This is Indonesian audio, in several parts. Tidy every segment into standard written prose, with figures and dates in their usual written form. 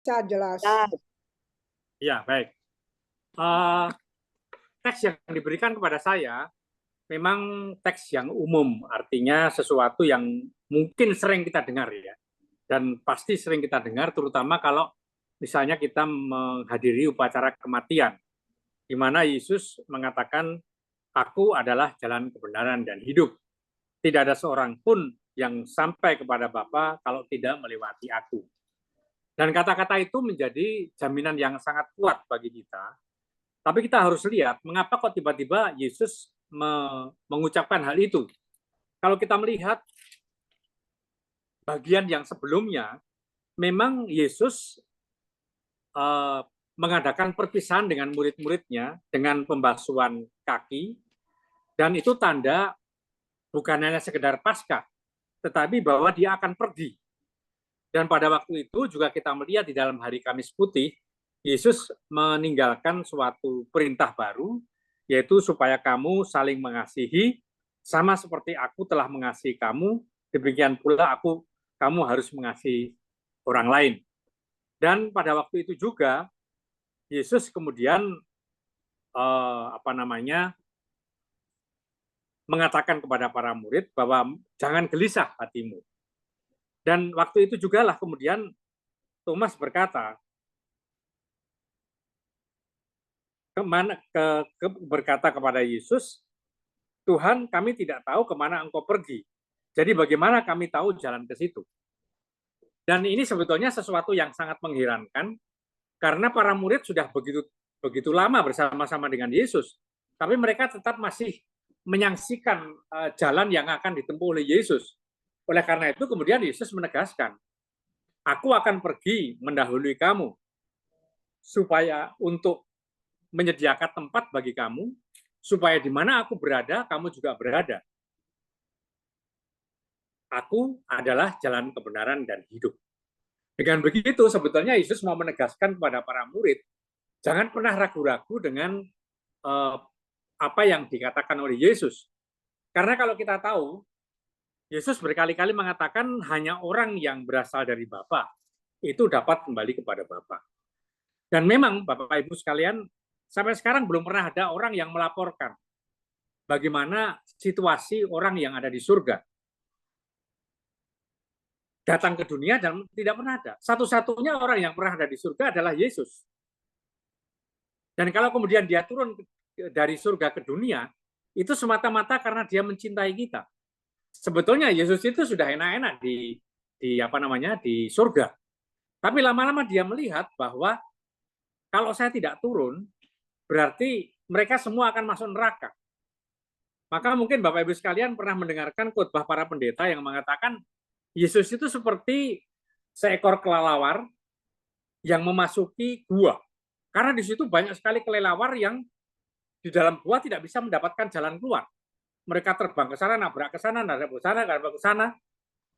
Sangat jelas. Ya, baik. Eh, Teks yang diberikan kepada saya memang teks yang umum, artinya sesuatu yang mungkin sering kita dengar ya, dan pasti sering kita dengar, terutama kalau misalnya kita menghadiri upacara kematian, di mana Yesus mengatakan, "Aku adalah jalan kebenaran dan hidup. Tidak ada seorang pun yang sampai kepada Bapa kalau tidak melewati aku." Dan kata-kata itu menjadi jaminan yang sangat kuat bagi kita. Tapi kita harus lihat, mengapa kok tiba-tiba Yesus mengucapkan hal itu. Kalau kita melihat bagian yang sebelumnya, memang Yesus mengadakan perpisahan dengan murid-muridnya dengan pembasuhan kaki, dan itu tanda bukan hanya sekedar Paskah, tetapi bahwa dia akan pergi. Dan pada waktu itu juga kita melihat di dalam hari Kamis Putih, Yesus meninggalkan suatu perintah baru, yaitu supaya kamu saling mengasihi, sama seperti aku telah mengasihi kamu, demikian pula kamu harus mengasihi orang lain. Dan pada waktu itu juga Yesus kemudian mengatakan kepada para murid bahwa jangan gelisah hatimu. Dan waktu itu juga lah kemudian Thomas berkata, berkata kepada Yesus, "Tuhan, kami tidak tahu kemana Engkau pergi. Jadi bagaimana kami tahu jalan ke situ?" Dan ini sebetulnya sesuatu yang sangat mengherankan, karena para murid sudah begitu lama bersama-sama dengan Yesus, tapi mereka tetap masih menyaksikan jalan yang akan ditempuh oleh Yesus. Oleh karena itu kemudian Yesus menegaskan, "Aku akan pergi mendahului kamu, supaya untuk menyediakan tempat bagi kamu, supaya di mana aku berada, kamu juga berada. Aku adalah jalan kebenaran dan hidup." Dengan begitu, sebetulnya Yesus mau menegaskan kepada para murid, jangan pernah ragu-ragu dengan apa yang dikatakan oleh Yesus. Karena kalau kita tahu, Yesus berkali-kali mengatakan hanya orang yang berasal dari Bapa itu dapat kembali kepada Bapa. Dan memang Bapak Ibu sekalian, sampai sekarang belum pernah ada orang yang melaporkan bagaimana situasi orang yang ada di surga datang ke dunia, dan tidak pernah ada. Satu-satunya orang yang pernah ada di surga adalah Yesus. Dan kalau kemudian dia turun dari surga ke dunia, itu semata-mata karena dia mencintai kita. Sebetulnya Yesus itu sudah enak-enak di surga. Tapi lama-lama dia melihat bahwa kalau saya tidak turun, berarti mereka semua akan masuk neraka. Maka mungkin Bapak Ibu sekalian pernah mendengarkan khotbah para pendeta yang mengatakan Yesus itu seperti seekor kelelawar yang memasuki gua. Karena di situ banyak sekali kelelawar yang di dalam gua tidak bisa mendapatkan jalan keluar. Mereka terbang ke sana, nabrak ke sana, nabrak ke sana, nabrak ke sana.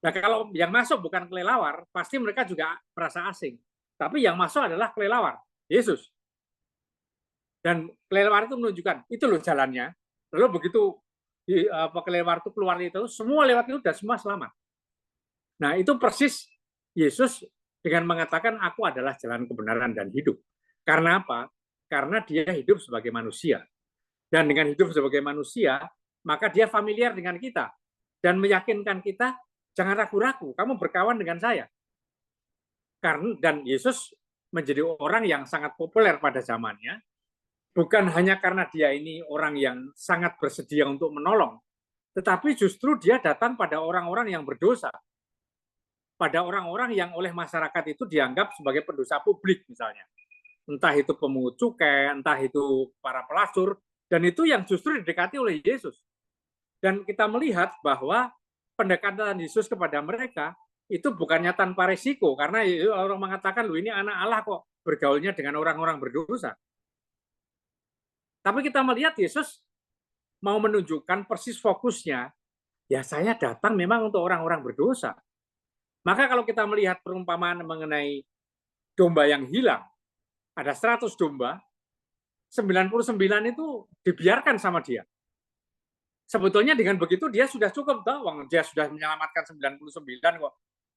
Nah, kalau yang masuk bukan kelelawar, pasti mereka juga merasa asing. Tapi yang masuk adalah kelelawar, Yesus. Dan kelelawar itu menunjukkan, itu loh jalannya. Lalu begitu kelelawar itu keluar itu, semua lewat itu dan semua selamat. Nah, itu persis Yesus dengan mengatakan, "Aku adalah jalan kebenaran dan hidup." Karena apa? Karena dia hidup sebagai manusia. Dan dengan hidup sebagai manusia, maka dia familiar dengan kita. Dan meyakinkan kita, jangan ragu-ragu, kamu berkawan dengan saya. Dan Yesus menjadi orang yang sangat populer pada zamannya, bukan hanya karena dia ini orang yang sangat bersedia untuk menolong, tetapi justru dia datang pada orang-orang yang berdosa, pada orang-orang yang oleh masyarakat itu dianggap sebagai pendosa publik misalnya. Entah itu pemungut cukai, entah itu para pelacur, dan itu yang justru didekati oleh Yesus. Dan kita melihat bahwa pendekatan Yesus kepada mereka itu bukannya tanpa resiko, karena orang mengatakan, "Loh, ini anak Allah kok bergaulnya dengan orang-orang berdosa." Tapi kita melihat Yesus mau menunjukkan persis fokusnya, ya saya datang memang untuk orang-orang berdosa. Maka kalau kita melihat perumpamaan mengenai domba yang hilang, ada 100 domba, 99 itu dibiarkan sama dia. Sebetulnya dengan begitu dia sudah cukup, dia sudah menyelamatkan 99 kok.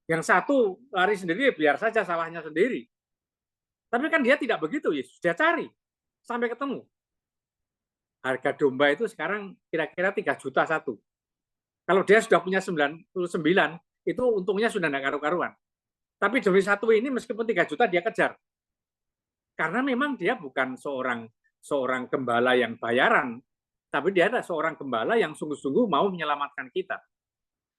Yang satu lari sendiri, biar saja salahnya sendiri. Tapi kan dia tidak begitu, Yesus. Dia cari sampai ketemu. Harga domba itu sekarang kira-kira 3 juta satu. Kalau dia sudah punya 99, itu untungnya sudah tidak karu-karuan. Tapi demi satu ini meskipun 3 juta dia kejar. Karena memang dia bukan seorang gembala yang bayaran, tapi dia adalah seorang gembala yang sungguh-sungguh mau menyelamatkan kita.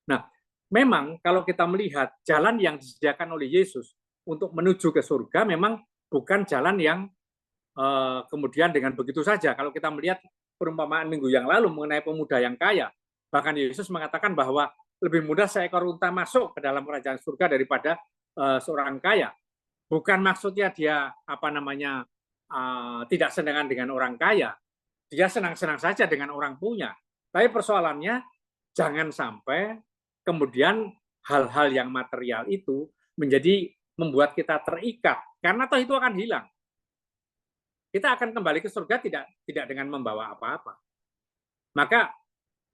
Nah, memang kalau kita melihat jalan yang disediakan oleh Yesus untuk menuju ke surga memang bukan jalan yang kemudian dengan begitu saja. Kalau kita melihat perumpamaan minggu yang lalu mengenai pemuda yang kaya, bahkan Yesus mengatakan bahwa lebih mudah seekor unta masuk ke dalam kerajaan surga daripada seorang kaya. Bukan maksudnya dia tidak senang dengan orang kaya, dia senang-senang saja dengan orang punya. Tapi persoalannya jangan sampai kemudian hal-hal yang material itu menjadi membuat kita terikat, karena toh itu akan hilang. Kita akan kembali ke surga tidak dengan membawa apa-apa. Maka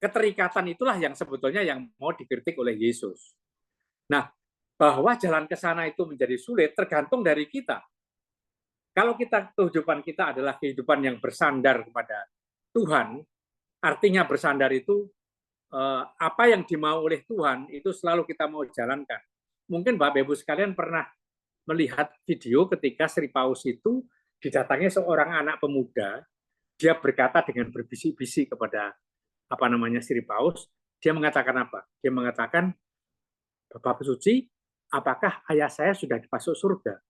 keterikatan itulah yang sebetulnya yang mau dikritik oleh Yesus. Nah, bahwa jalan ke sana itu menjadi sulit tergantung dari kita. Kalau kehidupan kita adalah kehidupan yang bersandar kepada Tuhan, artinya bersandar itu apa yang dimau oleh Tuhan itu selalu kita mau jalankan. Mungkin Bapak Ibu sekalian pernah melihat video ketika Sri Paus itu didatangi seorang anak pemuda, dia berkata dengan berbisik-bisik kepada Sri Paus, dia mengatakan apa? Dia mengatakan, Bapak Suci, apakah ayah saya sudah masuk surga?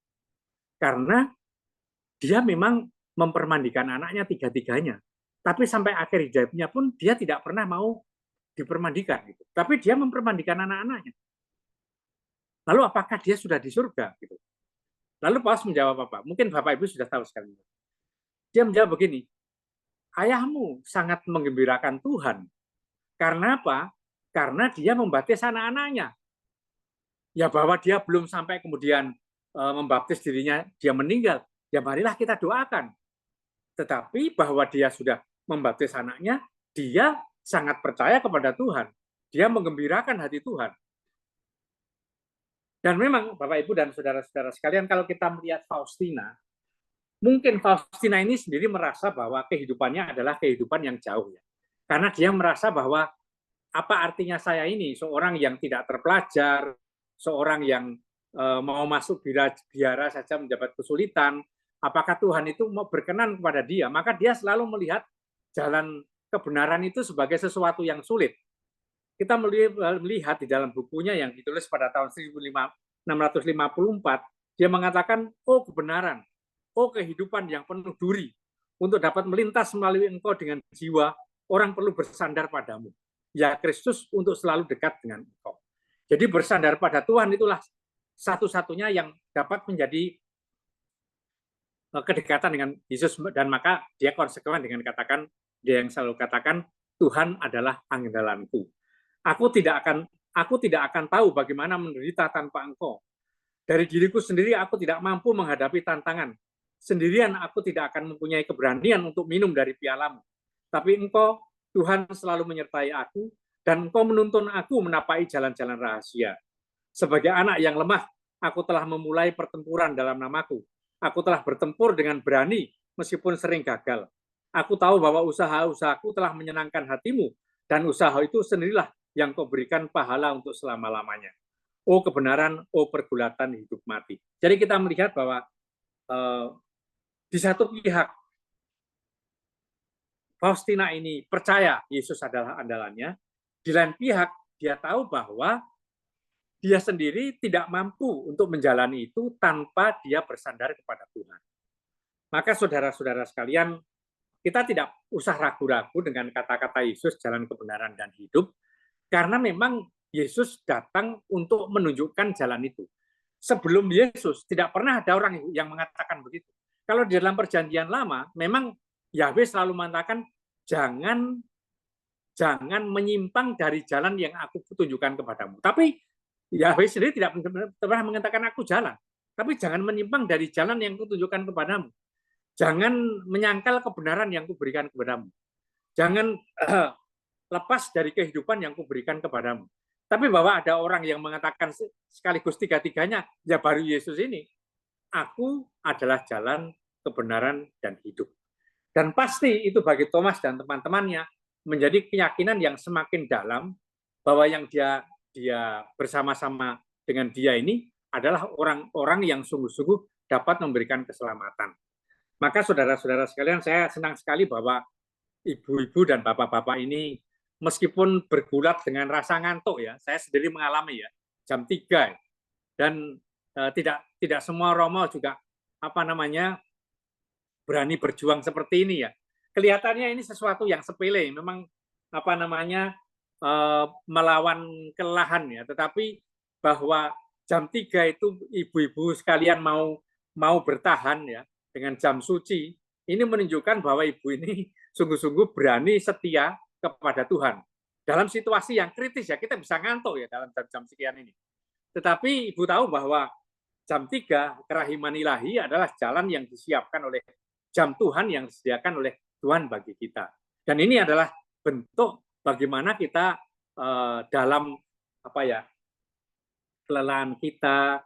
Karena dia memang mempermandikan anaknya tiga-tiganya. Tapi sampai akhir hidupnya pun dia tidak pernah mau dipermandikan. Gitu. Tapi dia mempermandikan anak-anaknya. Lalu apakah dia sudah di surga? Gitu. Lalu Paus menjawab apa? Mungkin Bapak Ibu sudah tahu sekali. Dia menjawab begini, ayahmu sangat menggembirakan Tuhan. Karena apa? Karena dia membaptis anak-anaknya. Ya bahwa dia belum sampai kemudian membaptis dirinya, dia meninggal. Ya marilah kita doakan. Tetapi bahwa dia sudah membaptis anaknya, dia sangat percaya kepada Tuhan. Dia menggembirakan hati Tuhan. Dan memang Bapak Ibu dan saudara-saudara sekalian, kalau kita melihat Faustina, mungkin Faustina ini sendiri merasa bahwa kehidupannya adalah kehidupan yang jauh ya. Karena dia merasa bahwa apa artinya saya ini, seorang yang tidak terpelajar, seorang yang mau masuk biara saja mendapat kesulitan, apakah Tuhan itu mau berkenan kepada dia? Maka dia selalu melihat jalan kebenaran itu sebagai sesuatu yang sulit. Kita melihat di dalam bukunya yang ditulis pada tahun 1654, dia mengatakan, oh kebenaran, oh kehidupan yang penuh duri, untuk dapat melintas melalui engkau dengan jiwa, orang perlu bersandar padamu. Ya Kristus untuk selalu dekat dengan engkau. Jadi bersandar pada Tuhan itulah satu-satunya yang dapat menjadi kedekatan dengan Yesus, dan maka dia konsekuen dengan katakan, dia yang selalu katakan, Tuhan adalah andalanku. Aku tidak akan tahu bagaimana menderita tanpa engkau. Dari diriku sendiri aku tidak mampu menghadapi tantangan. Sendirian aku tidak akan mempunyai keberanian untuk minum dari pialamu. Tapi engkau, Tuhan, selalu menyertai aku, dan engkau menuntun aku menapai jalan-jalan rahasia. Sebagai anak yang lemah, aku telah memulai pertempuran dalam namaku. Aku telah bertempur dengan berani, meskipun sering gagal. Aku tahu bahwa usaha-usahaku telah menyenangkan hatimu, dan usaha itu sendirilah yang kau berikan pahala untuk selama-lamanya. Oh kebenaran, oh pergulatan hidup mati. Jadi kita melihat bahwa di satu pihak Faustina ini percaya Yesus adalah andalannya, di lain pihak dia tahu bahwa dia sendiri tidak mampu untuk menjalani itu tanpa dia bersandar kepada Tuhan. Maka saudara-saudara sekalian, kita tidak usah ragu-ragu dengan kata-kata Yesus jalan kebenaran dan hidup, karena memang Yesus datang untuk menunjukkan jalan itu. Sebelum Yesus, tidak pernah ada orang yang mengatakan begitu. Kalau di dalam perjanjian lama, memang Yahweh selalu mengatakan, jangan menyimpang dari jalan yang aku tunjukkan kepadamu. Tapi Yahweh sendiri tidak pernah mengatakan aku jalan. Tapi jangan menyimpang dari jalan yang kutunjukkan kepadamu. Jangan menyangkal kebenaran yang kuberikan kepadamu. Jangan lepas dari kehidupan yang kuberikan kepadamu. Tapi bahwa ada orang yang mengatakan sekaligus tiga-tiganya, ya baru Yesus ini. aku adalah jalan, kebenaran, dan hidup. Dan pasti itu bagi Thomas dan teman-temannya menjadi keyakinan yang semakin dalam bahwa yang dia bersama-sama dengan dia ini adalah orang-orang yang sungguh-sungguh dapat memberikan keselamatan. Maka saudara-saudara sekalian, saya senang sekali bahwa ibu-ibu dan bapak-bapak ini meskipun bergulat dengan rasa ngantuk ya, saya sendiri mengalami ya, jam 3 dan tidak semua Romo juga berani berjuang seperti ini ya. Kelihatannya ini sesuatu yang sepele, memang melawan kelelahan ya, tetapi bahwa jam 3 itu ibu-ibu sekalian mau bertahan ya dengan jam suci, ini menunjukkan bahwa ibu ini sungguh-sungguh berani setia kepada Tuhan. Dalam situasi yang kritis ya, kita bisa ngantuk ya dalam jam sekian ini. Tetapi ibu tahu bahwa jam 3 kerahiman ilahi adalah jalan yang disiapkan oleh jam Tuhan yang disediakan oleh Tuhan bagi kita. Dan ini adalah bentuk bagaimana kita dalam kelelahan kita,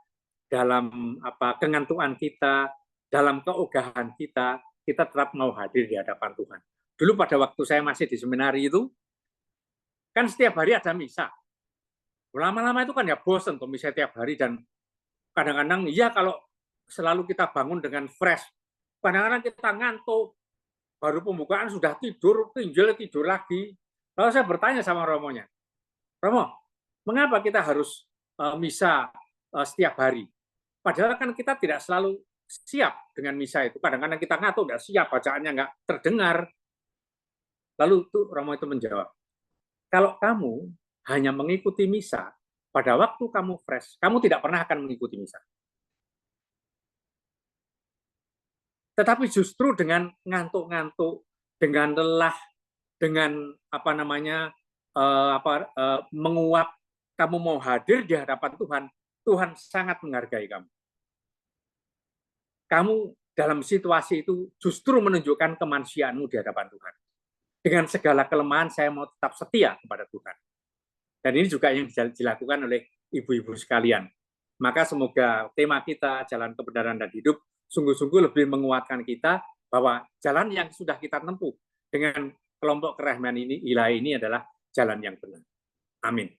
dalam kengantuan kita, dalam keogahan kita tetap mau hadir di hadapan Tuhan. Dulu pada waktu saya masih di seminari itu, kan setiap hari ada misa. Lama-lama itu kan ya bosan tuh misa tiap hari, dan kadang-kadang ya kalau selalu kita bangun dengan fresh, kadang-kadang kita ngantuk, baru pembukaan sudah tidur lagi. Lalu saya bertanya sama Romonya, Romo, mengapa kita harus misa setiap hari? Padahal kan kita tidak selalu siap dengan misa itu. Kadang-kadang kita ngantuk, nggak siap, bacaannya nggak terdengar. Lalu Romo itu menjawab, kalau kamu hanya mengikuti misa, pada waktu kamu fresh, kamu tidak pernah akan mengikuti misa. Tetapi justru dengan ngantuk-ngantuk, dengan lelah, dengan menguap, kamu mau hadir di hadapan Tuhan, Tuhan sangat menghargai kamu. Kamu dalam situasi itu justru menunjukkan kemanusiaanmu di hadapan Tuhan. Dengan segala kelemahan, saya mau tetap setia kepada Tuhan. Dan ini juga yang dilakukan oleh ibu-ibu sekalian. Maka semoga tema kita, Jalan Kebenaran dan Hidup, sungguh-sungguh lebih menguatkan kita bahwa jalan yang sudah kita tempuh dengan kelompok kerahiman ilahi ini adalah jalan yang benar. Amin.